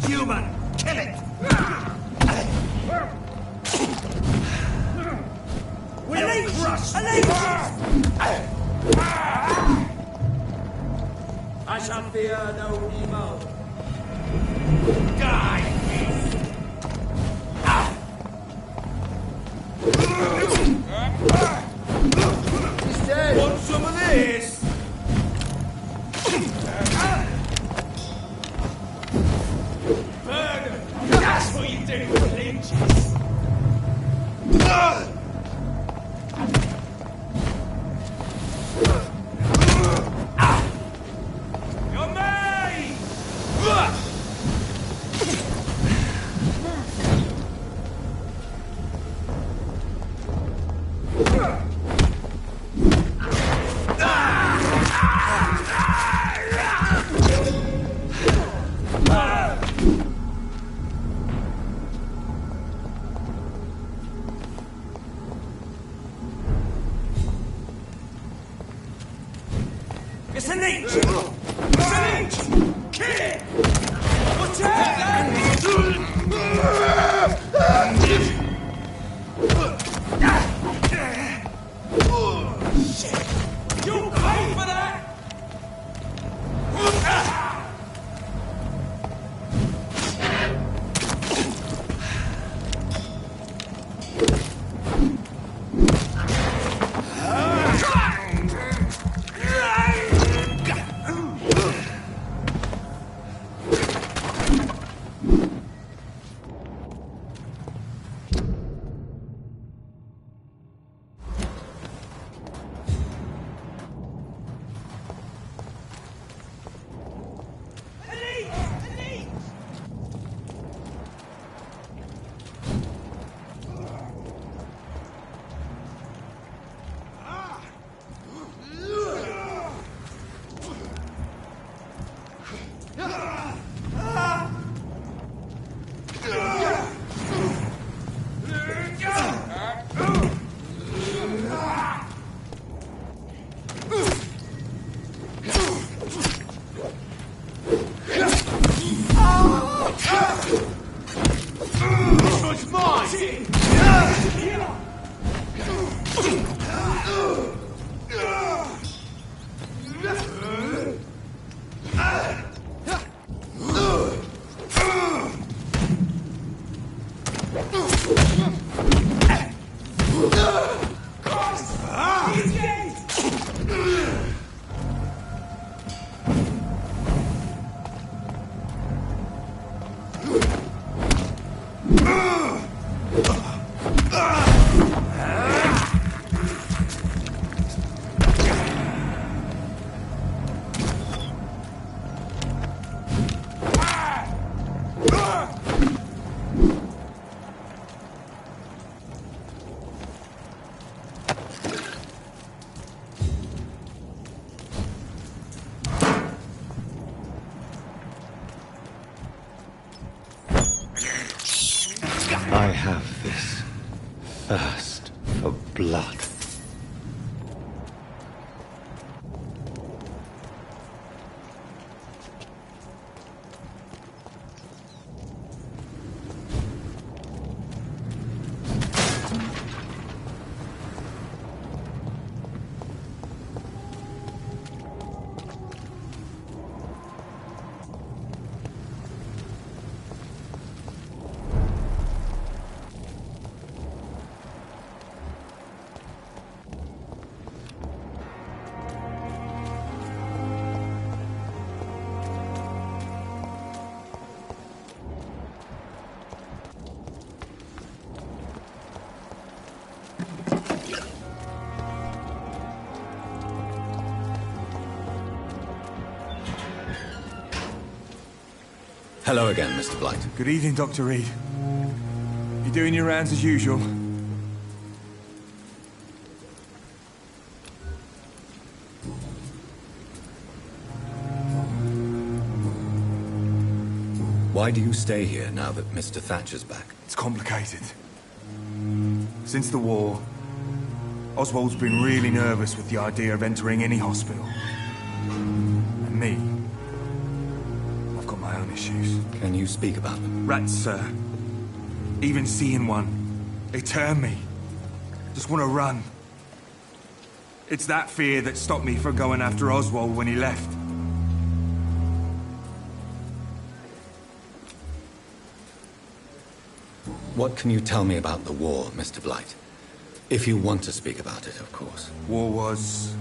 human! Kill it! We'll crush I shall fear no evil. Die! He's dead! Want some of this? Burger! That's what you do with lynches! You're mine! It's an inch! It's an inch! Kill it! Watch out! Shit! You'll pay for that! I have this thirst for blood. Hello again, Mr. Blight. Good evening, Dr. Reed. You doing your rounds as usual? Why do you stay here now that Mr. Thatcher's back? It's complicated. Since the war, Oswald's been really nervous with the idea of entering any hospital. And me, I've got my own issues. Can you speak about them? Rats, sir. Even seeing one, they turn me. Just want to run. It's that fear that stopped me from going after Oswald when he left. What can you tell me about the war, Mr. Blight? If you want to speak about it, of course. War was...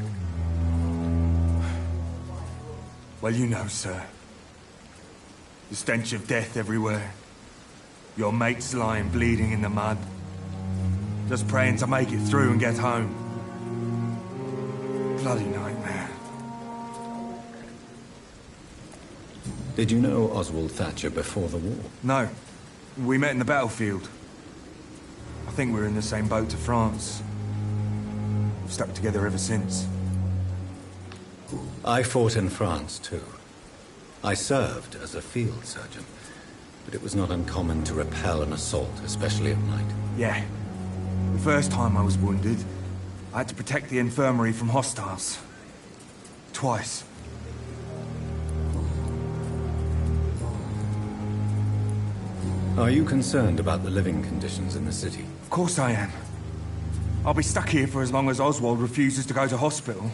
well, you know, sir. The stench of death everywhere. Your mates lying bleeding in the mud. Just praying to make it through and get home. Bloody nightmare. Did you know Oswald Thatcher before the war? No. We met in the battlefield. I think we're in the same boat to France. We've stuck together ever since. I fought in France, too. I served as a field surgeon, but it was not uncommon to repel an assault, especially at night. Yeah. The first time I was wounded, I had to protect the infirmary from hostiles. Twice. Are you concerned about the living conditions in the city? Of course I am. I'll be stuck here for as long as Oswald refuses to go to hospital.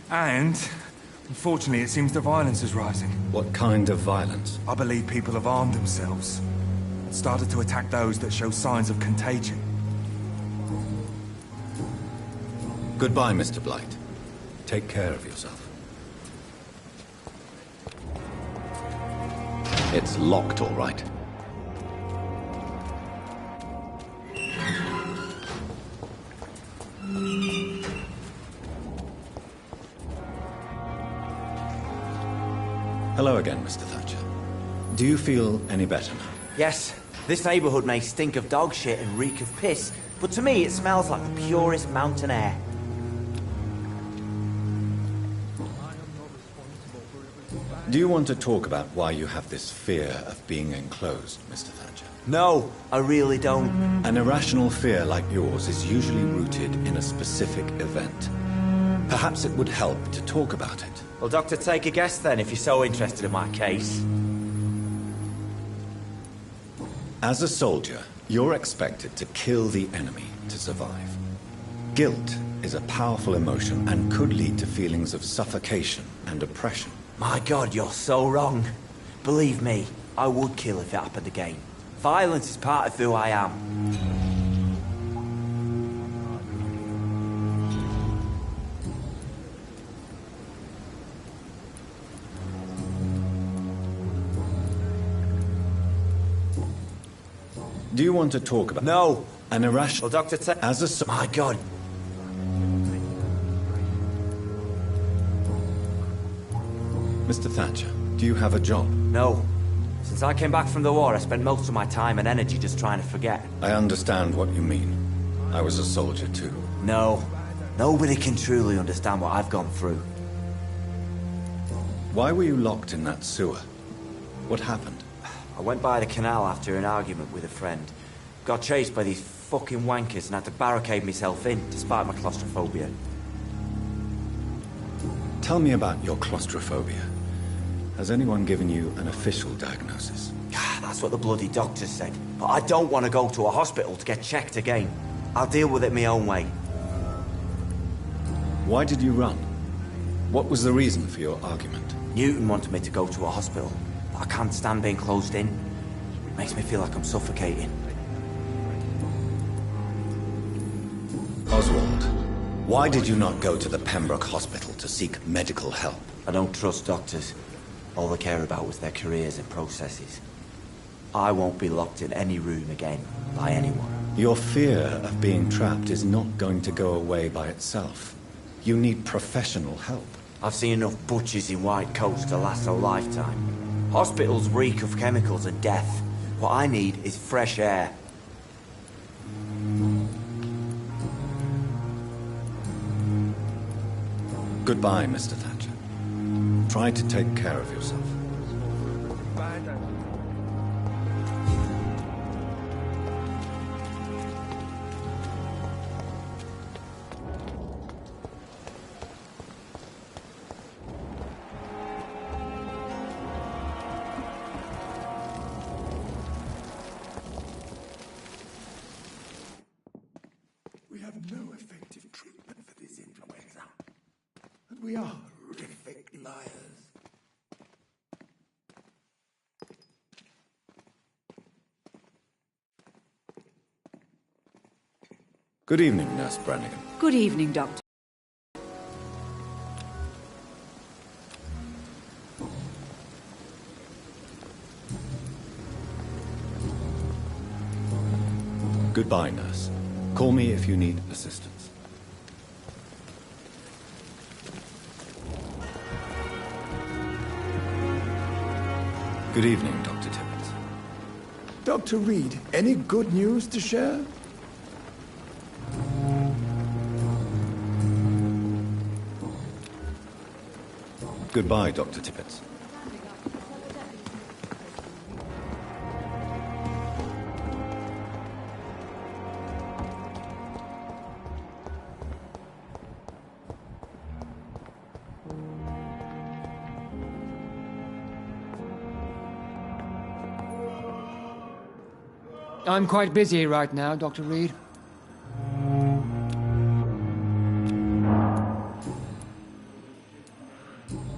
And, unfortunately, it seems the violence is rising. What kind of violence? I believe people have armed themselves and started to attack those that show signs of contagion. Goodbye, Mr. Blight. Take care of yourself. It's locked, all right. Hello again, Mr. Thatcher. Do you feel any better now? Yes, this neighborhood may stink of dog shit and reek of piss, but to me it smells like the purest mountain air. Do you want to talk about why you have this fear of being enclosed, Mr. Thatcher? No, I really don't. An irrational fear like yours is usually rooted in a specific event. Perhaps it would help to talk about it. Well, Doctor, take a guess then, if you're so interested in my case. As a soldier, you're expected to kill the enemy to survive. Guilt is a powerful emotion and could lead to feelings of suffocation and oppression. My God, you're so wrong. Believe me, I would kill if it happened again. Violence is part of who I am. Do you want to talk about... No. An irrational... Well, Doctor, As a... My God. Mr. Thatcher, do you have a job? No. Since I came back from the war, I spent most of my time and energy just trying to forget. I understand what you mean. I was a soldier too. No. Nobody can truly understand what I've gone through. Why were you locked in that sewer? What happened? I went by the canal after an argument with a friend. Got chased by these fucking wankers and had to barricade myself in, despite my claustrophobia. Tell me about your claustrophobia. Has anyone given you an official diagnosis? That's what the bloody doctors said. But I don't want to go to a hospital to get checked again. I'll deal with it my own way. Why did you run? What was the reason for your argument? Newton wanted me to go to a hospital. But I can't stand being closed in. Makes me feel like I'm suffocating. Oswald, why did you not go to the Pembroke Hospital to seek medical help? I don't trust doctors. All they care about was their careers and processes. I won't be locked in any room again by anyone. Your fear of being trapped is not going to go away by itself. You need professional help. I've seen enough butchers in white coats to last a lifetime. Hospitals reek of chemicals and death. What I need is fresh air. Goodbye, Mr. Thatcher. Try to take care of yourself. We are horrific liars. Good evening, Nurse Brannigan. Good evening, Doctor. Goodbye, Nurse. Call me if you need assistance. Good evening, Dr. Tibbets. Dr. Reed, any good news to share? Goodbye, Dr. Tibbets. I'm quite busy right now, Dr. Reed.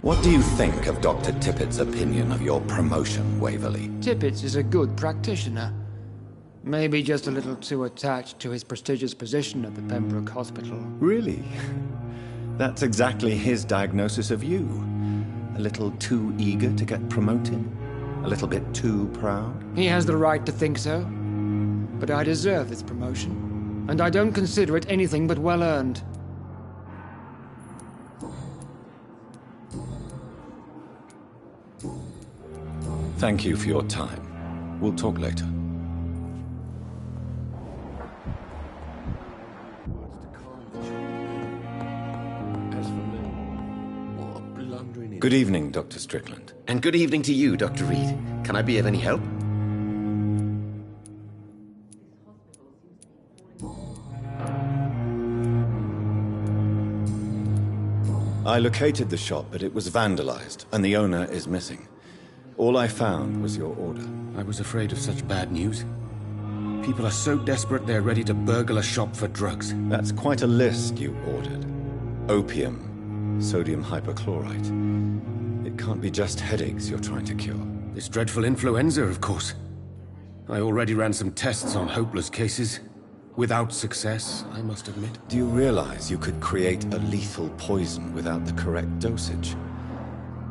What do you think of Dr. Tippett's opinion of your promotion, Waverley? Tippett is a good practitioner. Maybe just a little too attached to his prestigious position at the Pembroke Hospital. Really? That's exactly his diagnosis of you. A little too eager to get promoted? A little bit too proud? He has the right to think so. But I deserve this promotion. And I don't consider it anything but well-earned. Thank you for your time. We'll talk later. Good evening, Dr. Strickland. And good evening to you, Dr. Reed. Can I be of any help? I located the shop, but it was vandalized, and the owner is missing. All I found was your order. I was afraid of such bad news. People are so desperate they're ready to burgle a shop for drugs. That's quite a list you ordered. Opium, sodium hypochlorite. It can't be just headaches you're trying to cure. This dreadful influenza, of course. I already ran some tests on hopeless cases. Without success, I must admit. Do you realize you could create a lethal poison without the correct dosage?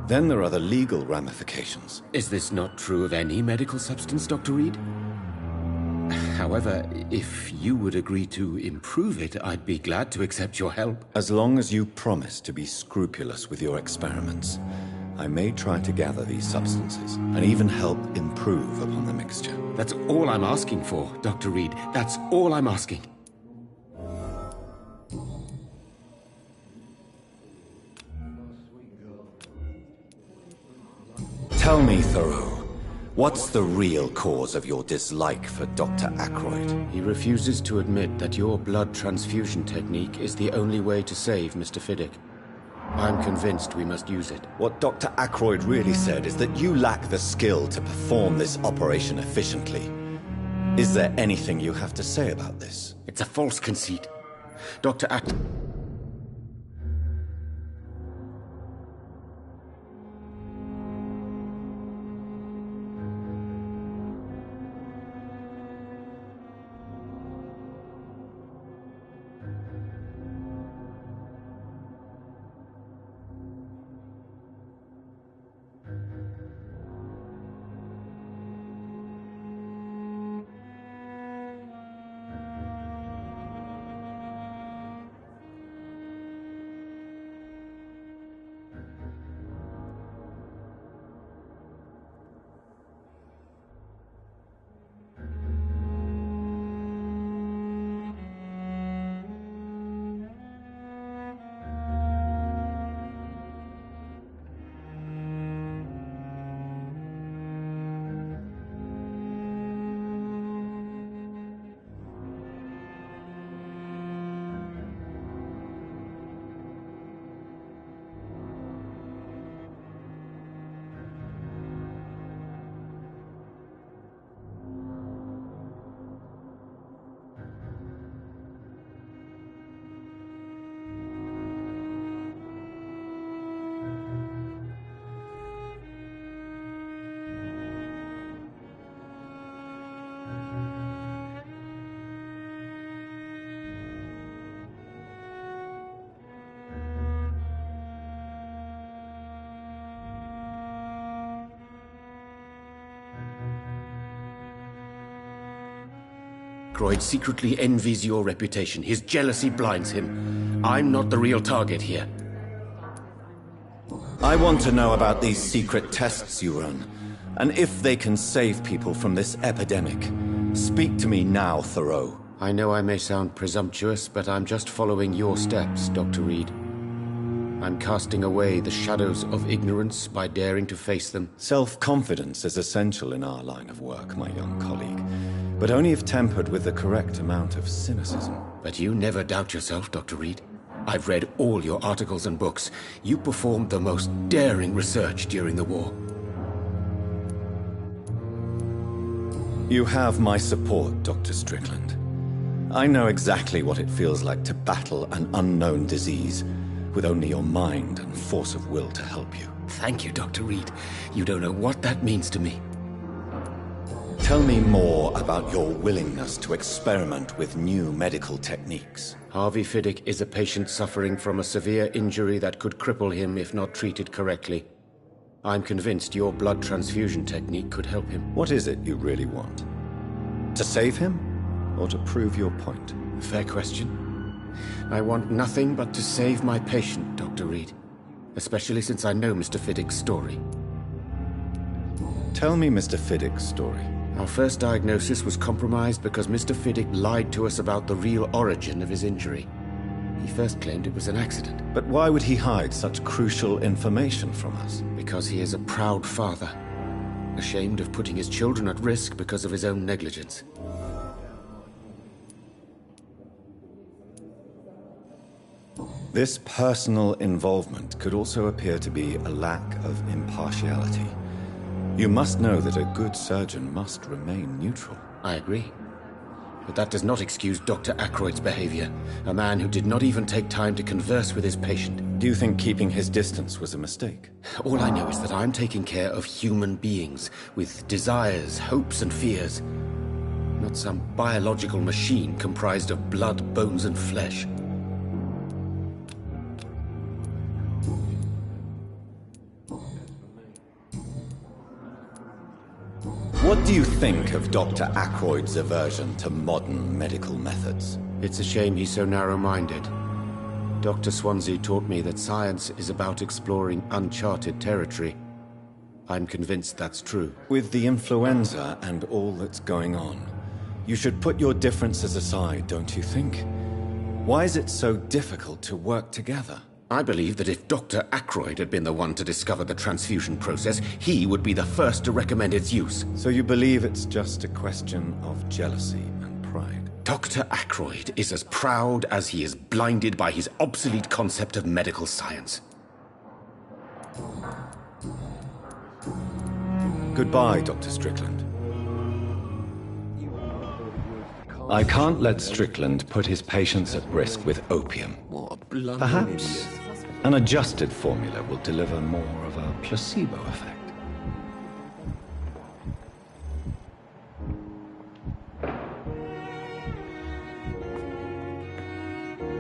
Then there are the legal ramifications. Is this not true of any medical substance, Dr. Reed? However, if you would agree to improve it, I'd be glad to accept your help. As long as you promise to be scrupulous with your experiments, I may try to gather these substances and even help improve upon the mixture. That's all I'm asking for, Dr. Reed. That's all I'm asking. Tell me, Thoreau, what's the real cause of your dislike for Dr. Ackroyd? He refuses to admit that your blood transfusion technique is the only way to save Mr. Fiddick. I'm convinced we must use it. What Dr. Ackroyd really said is that you lack the skill to perform this operation efficiently. Is there anything you have to say about this? It's a false conceit. Dr. Ackroyd secretly envies your reputation. His jealousy blinds him. I'm not the real target here. I want to know about these secret tests you run, and if they can save people from this epidemic. Speak to me now, Thoreau. I know I may sound presumptuous, but I'm just following your steps, Dr. Reed. I'm casting away the shadows of ignorance by daring to face them. Self-confidence is essential in our line of work, my young colleague, but only if tempered with the correct amount of cynicism. But you never doubt yourself, Dr. Reed. I've read all your articles and books. You performed the most daring research during the war. You have my support, Dr. Strickland. I know exactly what it feels like to battle an unknown disease, with only your mind and force of will to help you. Thank you, Dr. Reed. You don't know what that means to me. Tell me more about your willingness to experiment with new medical techniques. Harvey Fiddick is a patient suffering from a severe injury that could cripple him if not treated correctly. I'm convinced your blood transfusion technique could help him. What is it you really want? To save him, or to prove your point? Fair question. I want nothing but to save my patient, Dr. Reed. Especially since I know Mr. Fiddick's story. Tell me Mr. Fiddick's story. Our first diagnosis was compromised because Mr. Fiddick lied to us about the real origin of his injury. He first claimed it was an accident. But why would he hide such crucial information from us? Because he is a proud father, ashamed of putting his children at risk because of his own negligence. This personal involvement could also appear to be a lack of impartiality. You must know that a good surgeon must remain neutral. I agree. But that does not excuse Dr. Ackroyd's behavior. A man who did not even take time to converse with his patient. Do you think keeping his distance was a mistake? All I know is that I'm taking care of human beings with desires, hopes, and fears. Not some biological machine comprised of blood, bones, and flesh. What do you think of Dr. Ackroyd's aversion to modern medical methods? It's a shame he's so narrow-minded. Dr. Swansea taught me that science is about exploring uncharted territory. I'm convinced that's true. With the influenza and all that's going on, you should put your differences aside, don't you think? Why is it so difficult to work together? I believe that if Dr. Ackroyd had been the one to discover the transfusion process, he would be the first to recommend its use. So you believe it's just a question of jealousy and pride? Dr. Ackroyd is as proud as he is blinded by his obsolete concept of medical science. Goodbye, Dr. Strickland. I can't let Strickland put his patients at risk with opium. Perhaps an adjusted formula will deliver more of a placebo effect.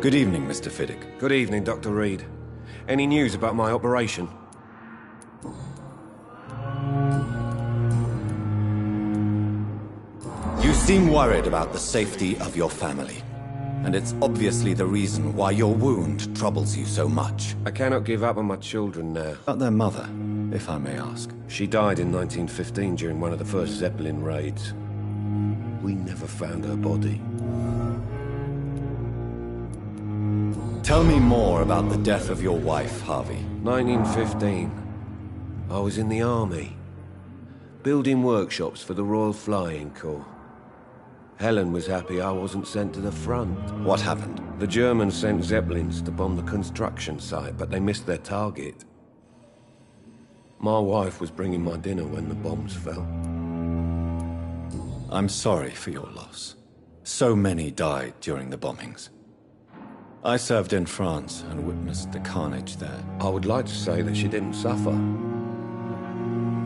Good evening, Mr. Fiddick. Good evening, Dr. Reed. Any news about my operation? You seem worried about the safety of your family. And it's obviously the reason why your wound troubles you so much. I cannot give up on my children now. About their mother, if I may ask. She died in 1915 during one of the first Zeppelin raids. We never found her body. Tell me more about the death of your wife, Harvey. 1915. I was in the army, building workshops for the Royal Flying Corps. Helen was happy I wasn't sent to the front. What happened? The Germans sent Zeppelins to bomb the construction site, but they missed their target. My wife was bringing my dinner when the bombs fell. I'm sorry for your loss. So many died during the bombings. I served in France and witnessed the carnage there. I would like to say that she didn't suffer.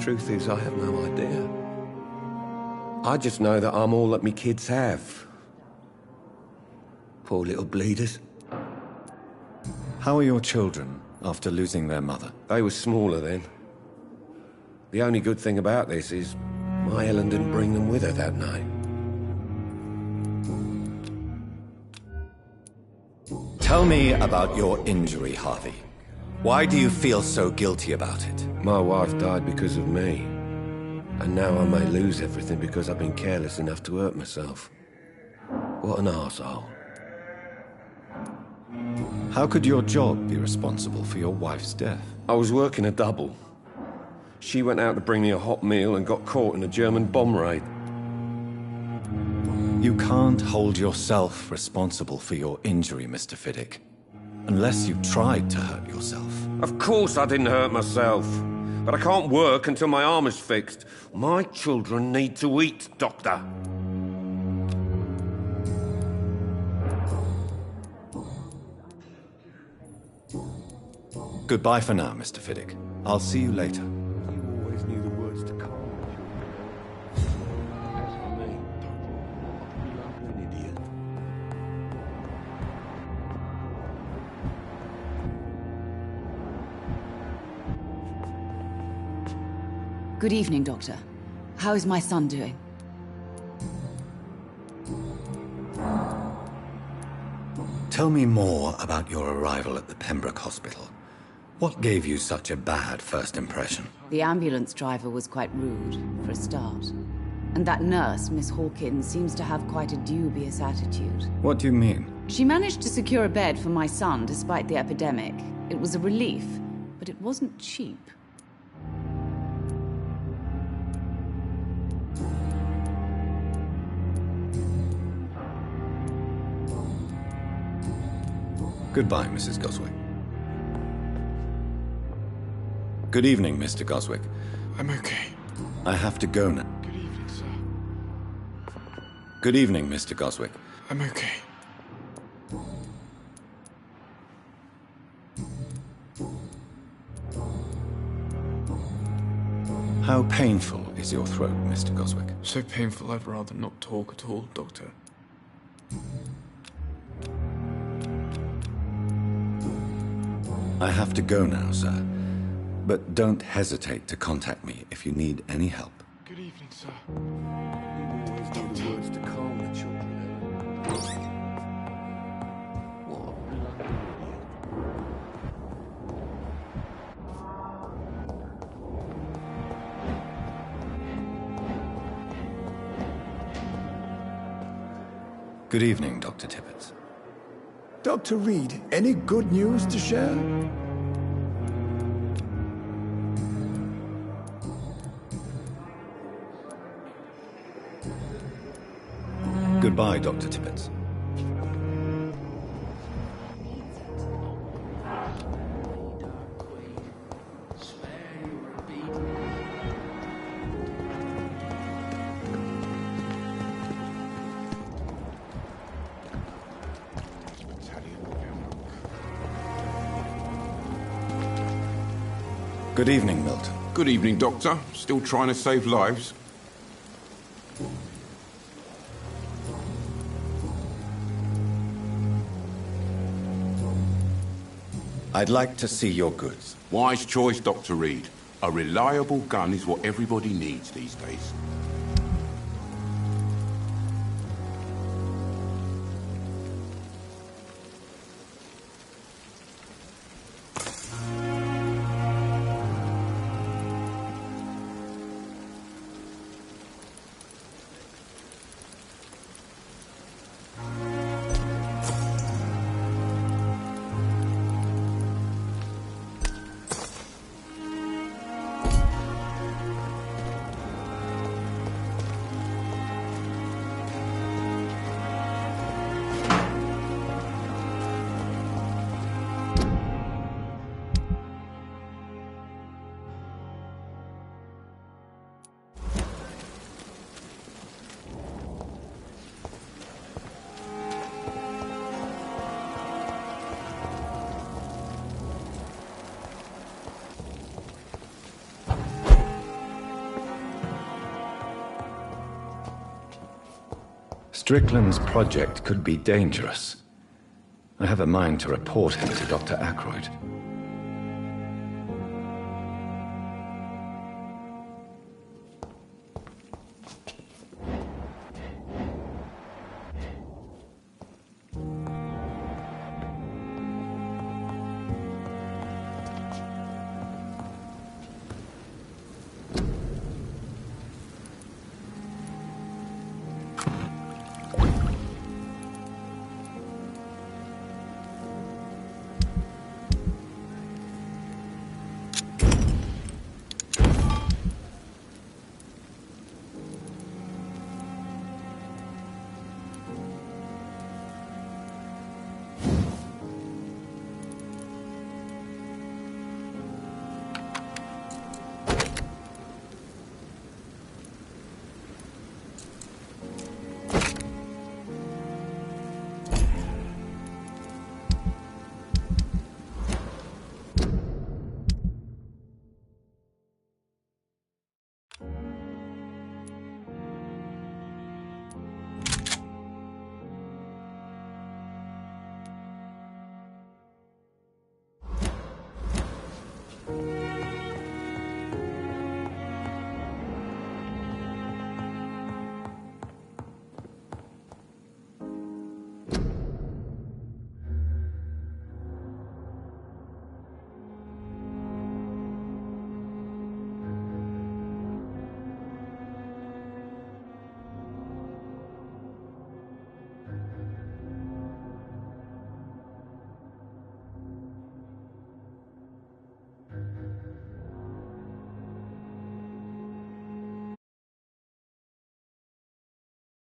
Truth is, I have no idea. I just know that I'm all that me kids have. Poor little bleeders. How are your children after losing their mother? They were smaller then. The only good thing about this is my Helen didn't bring them with her that night. Tell me about your injury, Harvey. Why do you feel so guilty about it? My wife died because of me. And now I may lose everything because I've been careless enough to hurt myself. What an arsehole. How could your job be responsible for your wife's death? I was working a double. She went out to bring me a hot meal and got caught in a German bomb raid. You can't hold yourself responsible for your injury, Mr. Fiddick. Unless you tried to hurt yourself. Of course I didn't hurt myself. But I can't work until my arm is fixed. My children need to eat, Doctor. Goodbye for now, Mr. Fiddick. I'll see you later. You always knew the words to calm me. As for me, I'm an idiot. Good evening, Doctor. How is my son doing? Tell me more about your arrival at the Pembroke Hospital. What gave you such a bad first impression? The ambulance driver was quite rude, for a start. And that nurse, Miss Hawkins, seems to have quite a dubious attitude. What do you mean? She managed to secure a bed for my son despite the epidemic. It was a relief, but it wasn't cheap. Goodbye, Mrs. Goswick. Good evening, Mr. Goswick. I'm okay. I have to go now. Good evening, sir. Good evening, Mr. Goswick. I'm okay. How painful is your throat, Mr. Goswick? So painful I'd rather not talk at all, Doctor. I have to go now, sir. But don't hesitate to contact me if you need any help. Good evening, sir. You always knew the words to calm the children. What a bloody idiot. Good evening, Dr. Tippett. Dr. Reed, any good news to share? Goodbye, Dr. Tippett. Good evening, Milton. Good evening, Doctor. Still trying to save lives? I'd like to see your goods. Wise choice, Dr. Reed. A reliable gun is what everybody needs these days. Strickland's project could be dangerous. I have a mind to report him to Dr. Ackroyd.